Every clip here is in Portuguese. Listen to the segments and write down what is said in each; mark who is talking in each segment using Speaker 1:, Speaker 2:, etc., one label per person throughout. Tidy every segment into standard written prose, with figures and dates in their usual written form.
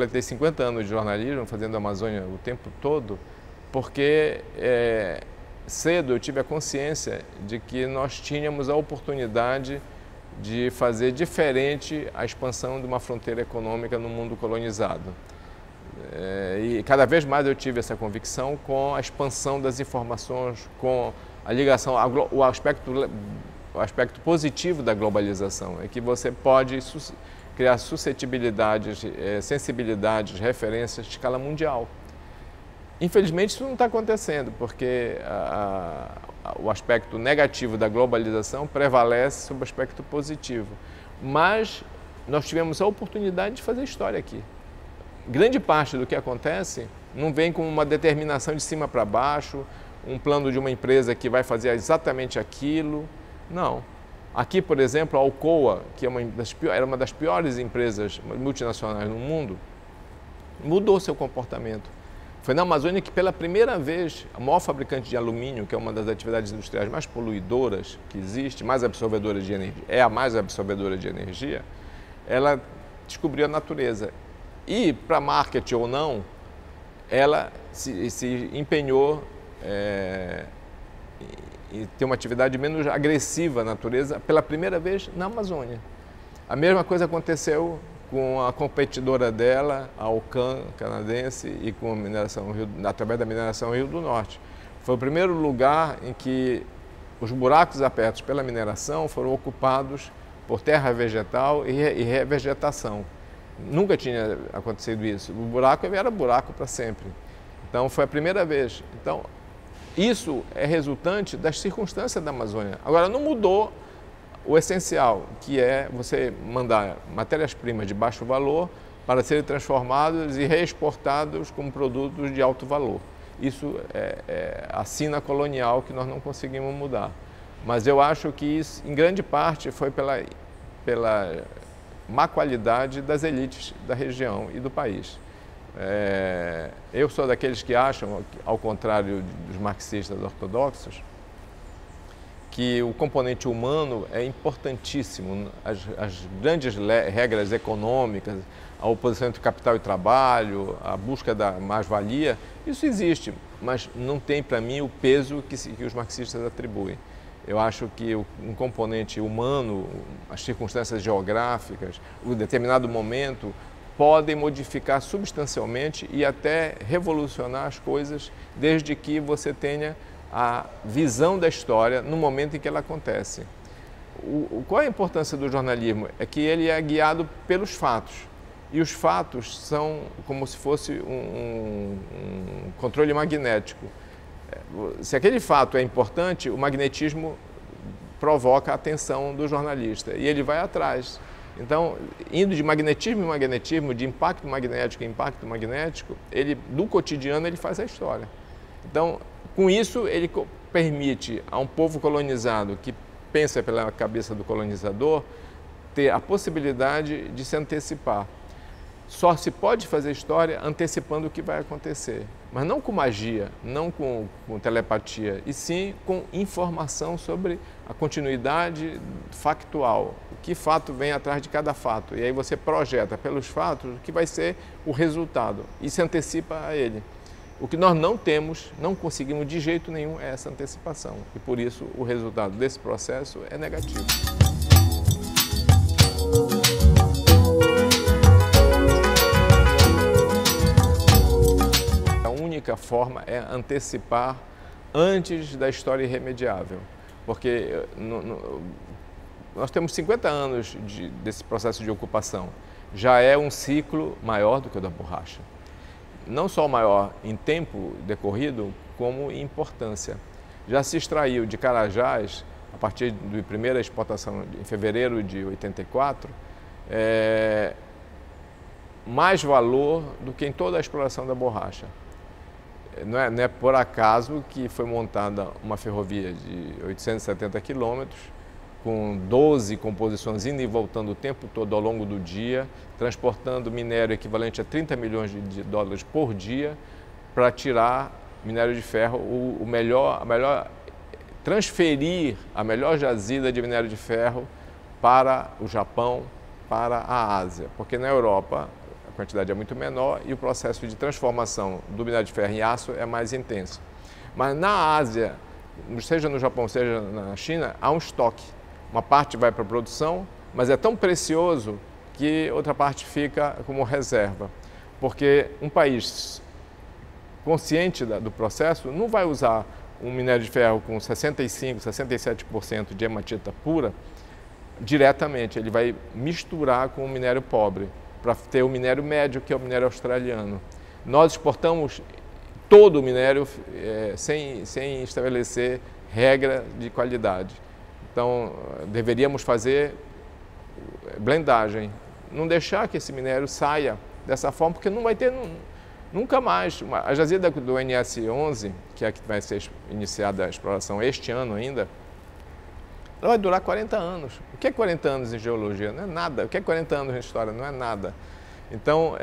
Speaker 1: completei 50 anos de jornalismo, fazendo a Amazônia o tempo todo, porque cedo eu tive a consciência de que nós tínhamos a oportunidade de fazer diferente a expansão de uma fronteira econômica no mundo colonizado. E cada vez mais eu tive essa convicção com a expansão das informações, com a ligação, o aspecto positivo da globalização, é que você pode criar suscetibilidades, sensibilidades, referências de escala mundial. Infelizmente isso não está acontecendo, porque o aspecto negativo da globalização prevalece sobre o aspecto positivo. Mas nós tivemos a oportunidade de fazer história aqui. Grande parte do que acontece não vem com uma determinação de cima para baixo, um plano de uma empresa que vai fazer exatamente aquilo. Não. Aqui, por exemplo, a Alcoa, que era uma das piores empresas multinacionais no mundo, mudou seu comportamento. Foi na Amazônia que, pela primeira vez, a maior fabricante de alumínio, que é uma das atividades industriais mais poluidoras que existe, mais absorvedora de energia, é a mais absorvedora de energia, ela descobriu a natureza. E, para marketing ou não, ela se empenhou em ter uma atividade menos agressiva à natureza pela primeira vez na Amazônia. A mesma coisa aconteceu com a competidora dela, a Alcan canadense, e com a mineração através da mineração Rio do Norte. Foi o primeiro lugar em que os buracos abertos pela mineração foram ocupados por terra vegetal e revegetação. Nunca tinha acontecido isso. O buraco era buraco para sempre. Então foi a primeira vez. Então isso é resultante das circunstâncias da Amazônia. Agora não mudou o essencial, que é você mandar matérias-primas de baixo valor para serem transformados e reexportados como produtos de alto valor. Isso é a sina colonial que nós não conseguimos mudar. Mas eu acho que isso, em grande parte, foi pela má qualidade das elites da região e do país. Eu sou daqueles que acham, ao contrário dos marxistas ortodoxos, que o componente humano é importantíssimo. As grandes regras econômicas, a oposição entre capital e trabalho, a busca da mais-valia, isso existe, mas não tem para mim o peso que os marxistas atribuem. Eu acho que um componente humano, as circunstâncias geográficas, um determinado momento, podem modificar substancialmente e até revolucionar as coisas, desde que você tenha a visão da história no momento em que ela acontece. Qual é a importância do jornalismo? É que ele é guiado pelos fatos. E os fatos são como se fosse um controle magnético. Se aquele fato é importante, o magnetismo provoca a atenção do jornalista e ele vai atrás. Então, indo de magnetismo em magnetismo, de impacto magnético em impacto magnético, do cotidiano ele faz a história. Então, com isso, ele permite a um povo colonizado que pensa pela cabeça do colonizador ter a possibilidade de se antecipar. Só se pode fazer história antecipando o que vai acontecer, mas não com magia, não com telepatia, e sim com informação sobre a continuidade factual, que fato vem atrás de cada fato. E aí você projeta pelos fatos o que vai ser o resultado e se antecipa a ele. O que nós não temos, não conseguimos de jeito nenhum é essa antecipação. E por isso o resultado desse processo é negativo. A única forma é antecipar antes da história irremediável. Porque nós temos 50 anos desse processo de ocupação. Já é um ciclo maior do que o da borracha. Não só maior em tempo decorrido, como em importância. Já se extraiu de Carajás, a partir da primeira exportação em fevereiro de 84, mais valor do que em toda a exploração da borracha. Não é por acaso que foi montada uma ferrovia de 870 quilômetros, com 12 composições indo e voltando o tempo todo ao longo do dia, transportando minério equivalente a 30 milhões de dólares por dia para tirar minério de ferro, transferir a melhor jazida de minério de ferro para o Japão, para a Ásia. Porque na Europa, quantidade é muito menor e o processo de transformação do minério de ferro em aço é mais intenso. Mas na Ásia, seja no Japão, seja na China, há um estoque. Uma parte vai para a produção, mas é tão precioso que outra parte fica como reserva. Porque um país consciente do processo não vai usar um minério de ferro com 65%, 67% de hematita pura diretamente. Ele vai misturar com o minério pobre para ter o minério médio, que é o minério australiano. Nós exportamos todo o minério sem estabelecer regra de qualidade. Então, deveríamos fazer blendagem, não deixar que esse minério saia dessa forma, porque não vai ter nunca mais. A jazida do NS11, que é a que vai ser iniciada a exploração este ano ainda, ela vai durar 40 anos. O que é 40 anos em geologia? Não é nada. O que é 40 anos em história? Não é nada. Então,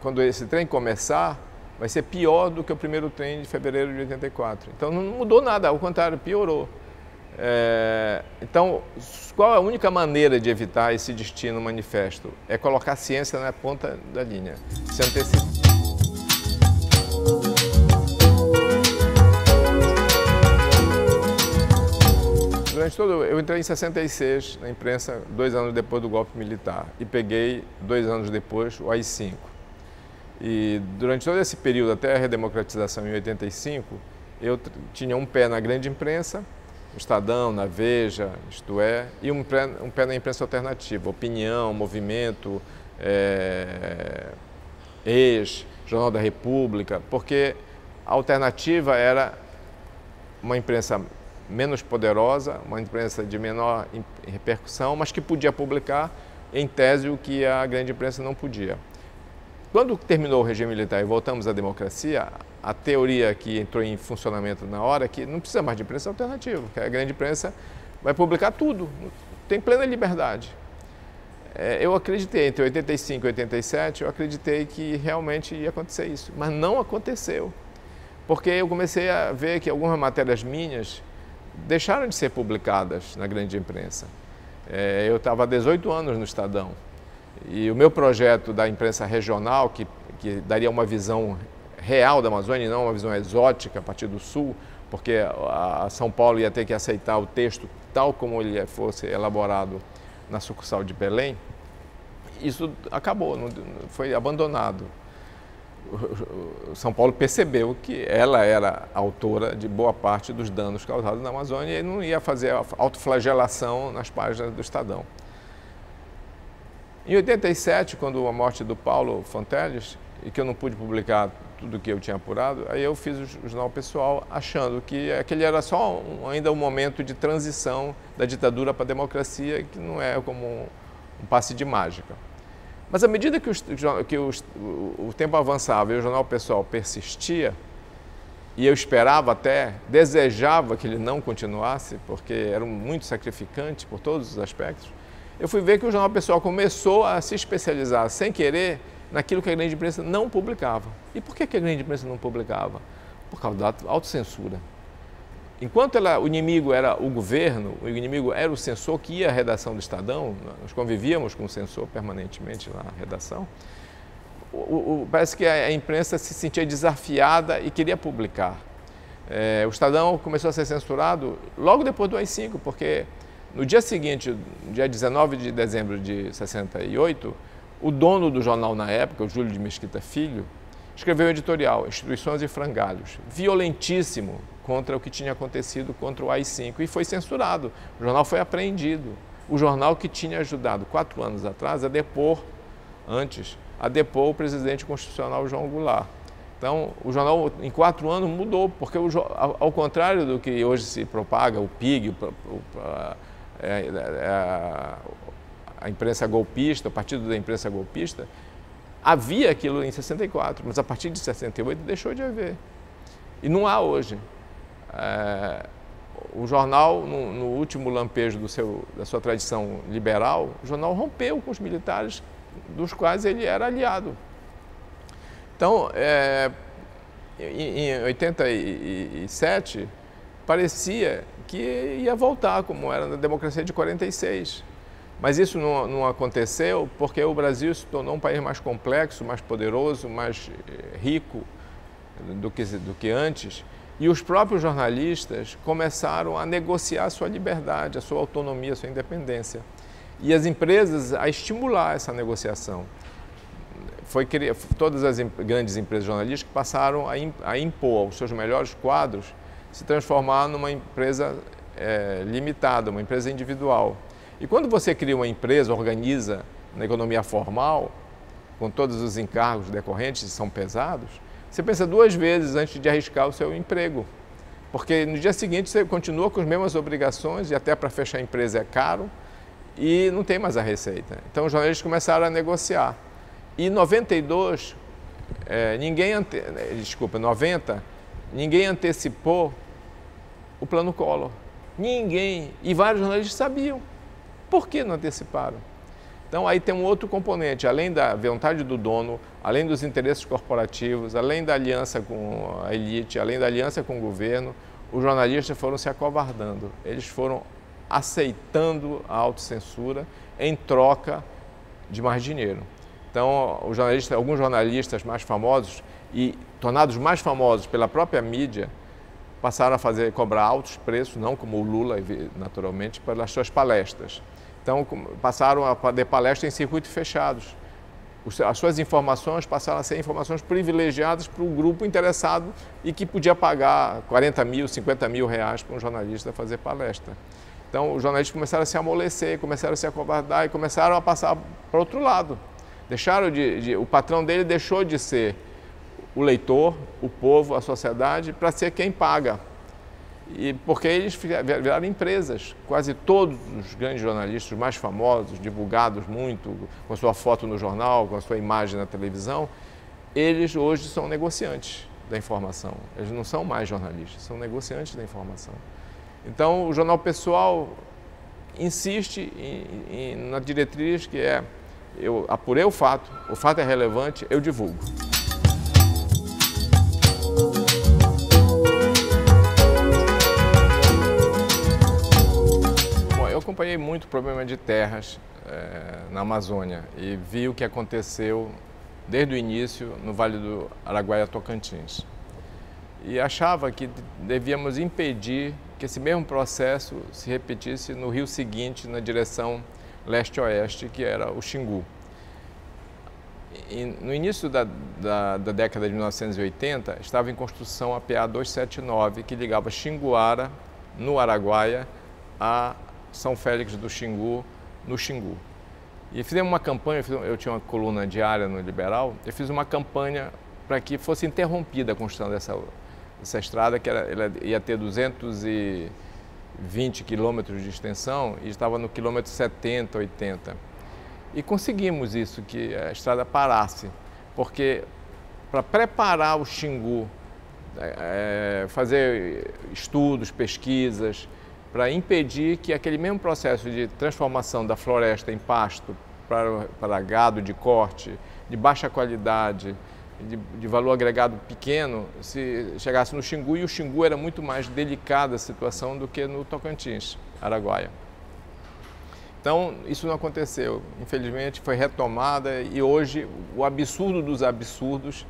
Speaker 1: quando esse trem começar, vai ser pior do que o primeiro trem de fevereiro de 84. Então, não mudou nada, ao contrário, piorou. Então, qual a única maneira de evitar esse destino manifesto? É colocar a ciência na ponta da linha, se antecipar. Eu entrei em 66 na imprensa, 2 anos depois do golpe militar, e peguei 2 anos depois o AI-5. E durante todo esse período, até a redemocratização em 85, eu tinha um pé na grande imprensa, no Estadão, na Veja, Isto É, e um pé na imprensa alternativa, Opinião, Movimento, Jornal da República, porque a alternativa era uma imprensa menos poderosa, uma imprensa de menor repercussão, mas que podia publicar, em tese, o que a grande imprensa não podia. Quando terminou o regime militar e voltamos à democracia, a teoria que entrou em funcionamento na hora é que não precisa mais de imprensa alternativa, porque a grande imprensa vai publicar tudo, tem plena liberdade. Eu acreditei, entre 85 e 87, eu acreditei que realmente ia acontecer isso, mas não aconteceu, porque eu comecei a ver que algumas matérias minhas deixaram de ser publicadas na grande imprensa. Eu estava há 18 anos no Estadão e o meu projeto da imprensa regional, que daria uma visão real da Amazônia e não uma visão exótica a partir do sul, porque a São Paulo ia ter que aceitar o texto tal como ele fosse elaborado na sucursal de Belém, isso acabou, foi abandonado. São Paulo percebeu que ela era autora de boa parte dos danos causados na Amazônia e não ia fazer autoflagelação nas páginas do Estadão. Em 87, quando a morte do Paulo Fonteles, e que eu não pude publicar tudo o que eu tinha apurado, aí eu fiz o Jornal Pessoal achando que aquele era só ainda um momento de transição da ditadura para a democracia, que não é como um passe de mágica. Mas à medida que o tempo avançava e o Jornal Pessoal persistia, e eu esperava até, desejava que ele não continuasse, porque era muito sacrificante por todos os aspectos, eu fui ver que o Jornal Pessoal começou a se especializar, sem querer, naquilo que a grande imprensa não publicava. E por que a grande imprensa não publicava? Por causa da autocensura. Enquanto o inimigo era o governo, o inimigo era o censor que ia à redação do Estadão, nós convivíamos com o censor permanentemente na redação, parece que a imprensa se sentia desafiada e queria publicar. O Estadão começou a ser censurado logo depois do AI-5, porque no dia seguinte, dia 19 de dezembro de 68, o dono do jornal na época, o Júlio de Mesquita Filho, escreveu um editorial, Instituições e Frangalhos, violentíssimo contra o que tinha acontecido contra o AI-5 e foi censurado. O jornal foi apreendido. O jornal que tinha ajudado 4 anos atrás a depor o presidente constitucional João Goulart. Então, o jornal em 4 anos mudou, porque ao contrário do que hoje se propaga, o PIG, a imprensa golpista, o partido da imprensa golpista, havia aquilo em 64, mas a partir de 68 deixou de haver. E não há hoje. O jornal, no último lampejo da sua tradição liberal, o jornal rompeu com os militares dos quais ele era aliado. Então, em 87, parecia que ia voltar, como era na democracia de 46. Mas isso não aconteceu porque o Brasil se tornou um país mais complexo, mais poderoso, mais rico do que antes. E os próprios jornalistas começaram a negociar a sua liberdade, a sua autonomia, a sua independência. E as empresas a estimular essa negociação. Todas as grandes empresas jornalísticas passaram a impor aos seus melhores quadros se transformar numa empresa limitada, uma empresa individual. E quando você cria uma empresa, organiza na economia formal, com todos os encargos decorrentes, que são pesados, você pensa duas vezes antes de arriscar o seu emprego. Porque no dia seguinte você continua com as mesmas obrigações e até para fechar a empresa é caro e não tem mais a receita. Então os jornalistas começaram a negociar. E em 92, 90, ninguém antecipou o Plano Collor. Ninguém. E vários jornalistas sabiam. Por que não anteciparam? Então aí tem um outro componente, além da vontade do dono, além dos interesses corporativos, além da aliança com a elite, além da aliança com o governo, os jornalistas foram se acovardando. Eles foram aceitando a autocensura em troca de mais dinheiro. Então, alguns jornalistas mais famosos e tornados mais famosos pela própria mídia passaram a cobrar altos preços, não como o Lula, naturalmente, pelas suas palestras. Então, passaram a fazer palestras em circuitos fechados. As suas informações passaram a ser informações privilegiadas para o grupo interessado e que podia pagar 40 mil, 50 mil reais para um jornalista fazer palestra. Então, os jornalistas começaram a se amolecer, começaram a se acovardar e começaram a passar para o outro lado. O patrão dele deixou de ser o leitor, o povo, a sociedade, para ser quem paga. E porque eles viraram empresas. Quase todos os grandes jornalistas, os mais famosos, divulgados muito, com a sua foto no jornal, com a sua imagem na televisão, eles hoje são negociantes da informação. Eles não são mais jornalistas, são negociantes da informação. Então, o Jornal Pessoal insiste na diretriz que é: eu apurei o fato é relevante, eu divulgo. Eu acompanhei muito o problema de terras na Amazônia e vi o que aconteceu desde o início no Vale do Araguaia-Tocantins. E achava que devíamos impedir que esse mesmo processo se repetisse no rio seguinte, na direção leste-oeste, que era o Xingu. E no início da década de 1980, estava em construção a PA 279, que ligava Xinguara, no Araguaia, a São Félix do Xingu, no Xingu. E fizemos uma campanha, eu tinha uma coluna diária no Liberal, eu fiz uma campanha para que fosse interrompida a construção dessa estrada, que ela ia ter 220 quilômetros de extensão e estava no quilômetro 70, 80. E conseguimos isso, que a estrada parasse, porque para preparar o Xingu, fazer estudos, pesquisas, para impedir que aquele mesmo processo de transformação da floresta em pasto para gado de corte, de baixa qualidade, de valor agregado pequeno, se chegasse no Xingu, e o Xingu era muito mais delicada a situação do que no Tocantins, Araguaia. Então, isso não aconteceu. Infelizmente, foi retomada e hoje o absurdo dos absurdos,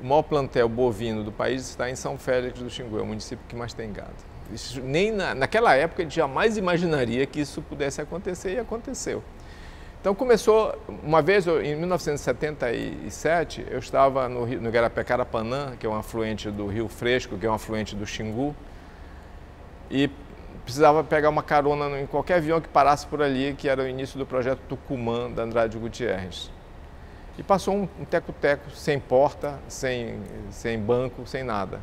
Speaker 1: o maior plantel bovino do país está em São Félix do Xingu, é o município que mais tem gado. Isso, nem naquela época a gente jamais imaginaria que isso pudesse acontecer e aconteceu. Então começou, uma vez, em 1977, eu estava no Igarapé-Carapanã, que é um afluente do Rio Fresco, que é um afluente do Xingu, e precisava pegar uma carona em qualquer avião que parasse por ali, que era o início do projeto Tucumã, da Andrade Gutierrez. E passou um teco-teco, sem porta, sem banco, sem nada.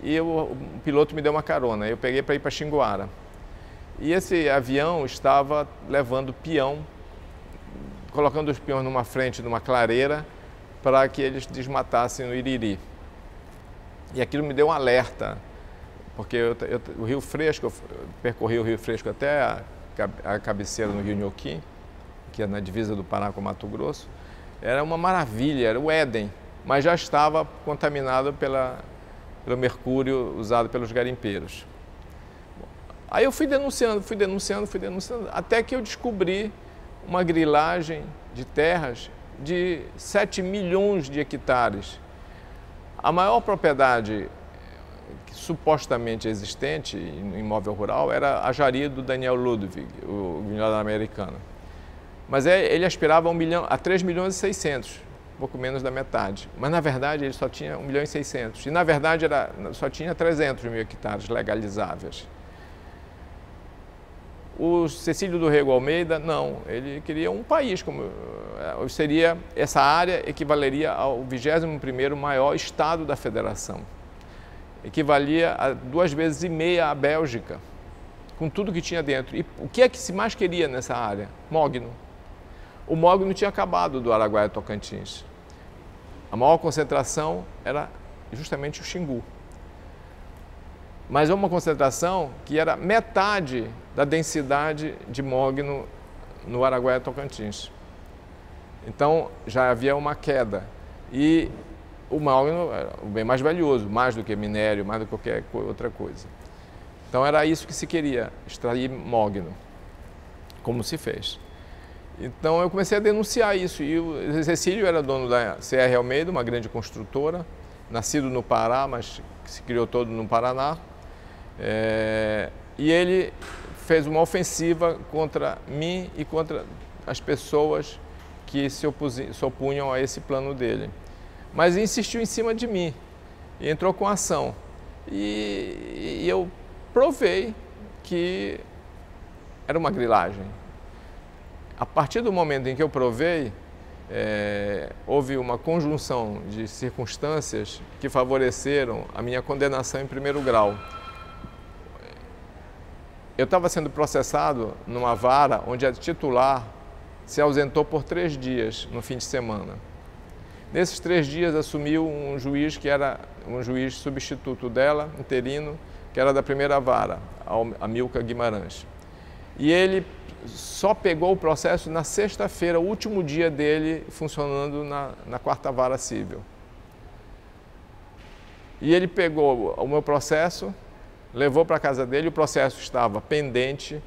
Speaker 1: E o piloto me deu uma carona, eu peguei para ir para Xinguara. E esse avião estava levando peão, colocando os peões numa frente de uma clareira para que eles desmatassem no Iriri. E aquilo me deu um alerta, porque o Rio Fresco, eu percorri o Rio Fresco até a cabeceira no Rio Nhoquim, que é na divisa do Pará com Mato Grosso. Era uma maravilha, era o Éden, mas já estava contaminado pelo mercúrio usado pelos garimpeiros. Aí eu fui denunciando, até que eu descobri uma grilagem de terras de 7 milhões de hectares. A maior propriedade supostamente existente em imóvel rural era a Jari do Daniel Ludwig, o vinhedo americano. Mas ele aspirava a 3 milhões e 600, pouco menos da metade. Mas na verdade ele só tinha 1 milhão e 600. E na verdade só tinha 300 mil hectares legalizáveis. O Cecílio do Rego Almeida, não, ele queria um país, seria, essa área equivaleria ao 21º maior estado da federação. Equivalia a 2,5 vezes a Bélgica, com tudo que tinha dentro. E o que é que se mais queria nessa área? Mogno. O mogno tinha acabado do Araguaia Tocantins. A maior concentração era justamente o Xingu. Mas é uma concentração que era metade da densidade de mogno no Araguaia Tocantins. Então já havia uma queda. E o mogno era o bem mais valioso, mais do que minério, mais do que qualquer outra coisa. Então era isso que se queria, extrair mogno, como se fez. Então eu comecei a denunciar isso. E o Cecílio era dono da CR Almeida, uma grande construtora, nascido no Pará, mas que se criou todo no Paraná. E ele fez uma ofensiva contra mim e contra as pessoas que se opunham a esse plano dele. Mas insistiu em cima de mim e entrou com ação. E eu provei que era uma grilagem. A partir do momento em que eu provei, houve uma conjunção de circunstâncias que favoreceram a minha condenação em primeiro grau. Eu estava sendo processado numa vara onde a titular se ausentou por 3 dias no fim de semana. Nesses 3 dias assumiu um juiz que era um juiz substituto dela, interino, que era da primeira vara, Amilcar Guimarães. E ele só pegou o processo na sexta-feira, o último dia dele funcionando na 4ª Vara Civil. E ele pegou o meu processo, levou para a casa dele, o processo estava pendente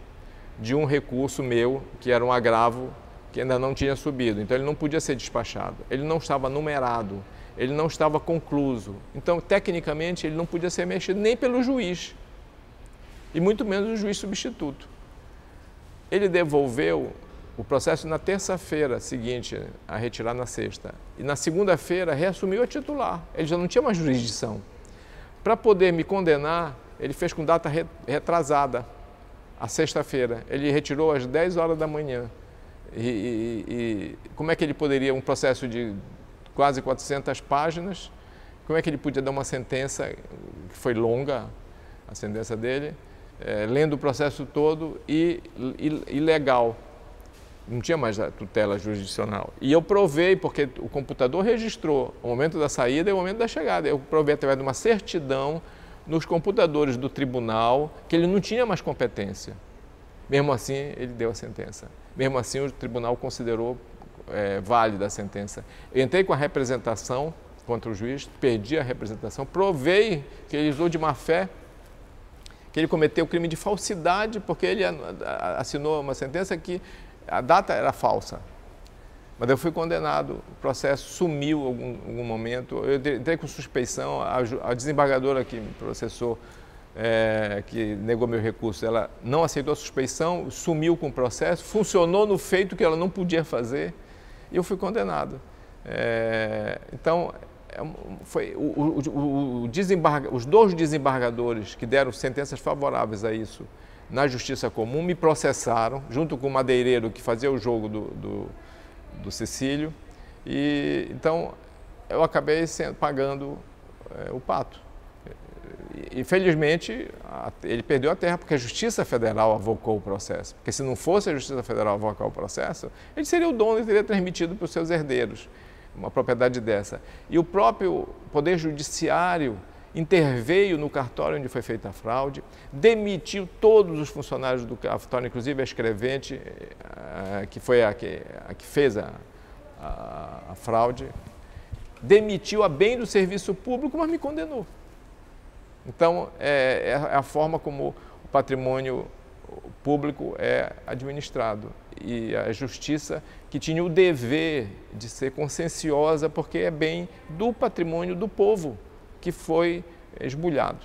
Speaker 1: de um recurso meu, que era um agravo, que ainda não tinha subido. Então ele não podia ser despachado, ele não estava numerado, ele não estava concluso. Então, tecnicamente, ele não podia ser mexido nem pelo juiz, e muito menos o juiz substituto. Ele devolveu o processo na terça-feira seguinte, a retirar na sexta. E na segunda-feira reassumiu a titular, ele já não tinha mais jurisdição. Para poder me condenar, ele fez com data retrasada, a sexta-feira. Ele retirou às 10 horas da manhã. E como é que ele poderia, um processo de quase 400 páginas, como é que ele podia dar uma sentença, que foi longa, a sentença dele, lendo o processo todo e ilegal. Não tinha mais a tutela jurisdicional. E eu provei, porque o computador registrou o momento da saída e o momento da chegada. Eu provei através de uma certidão nos computadores do tribunal que ele não tinha mais competência. Mesmo assim, ele deu a sentença. Mesmo assim, o tribunal considerou válida a sentença. Eu entrei com a representação contra o juiz, perdi a representação, provei que ele usou de má fé, que ele cometeu crime de falsidade, porque ele assinou uma sentença que a data era falsa. Mas eu fui condenado, o processo sumiu em algum momento, eu entrei com suspeição, a desembargadora que me processou, que negou meu recurso, ela não aceitou a suspeição, sumiu com o processo, funcionou no feito que ela não podia fazer, e eu fui condenado. Então, foi os 2 desembargadores que deram sentenças favoráveis a isso na Justiça Comum me processaram, junto com o madeireiro que fazia o jogo do Cecílio, e então eu acabei pagando o pato. E felizmente ele perdeu a terra porque a Justiça Federal avocou o processo, porque se não fosse a Justiça Federal avocar o processo, ele seria o dono e teria transmitido para os seus herdeiros uma propriedade dessa. E o próprio Poder Judiciário interveio no cartório onde foi feita a fraude, demitiu todos os funcionários do cartório, inclusive a escrevente, que foi a que fez a fraude, demitiu a bem do serviço público, mas me condenou. Então, é a forma como o patrimônio público é administrado. e a justiça que tinha o dever de ser conscienciosa, porque é bem do patrimônio do povo que foi esbulhado.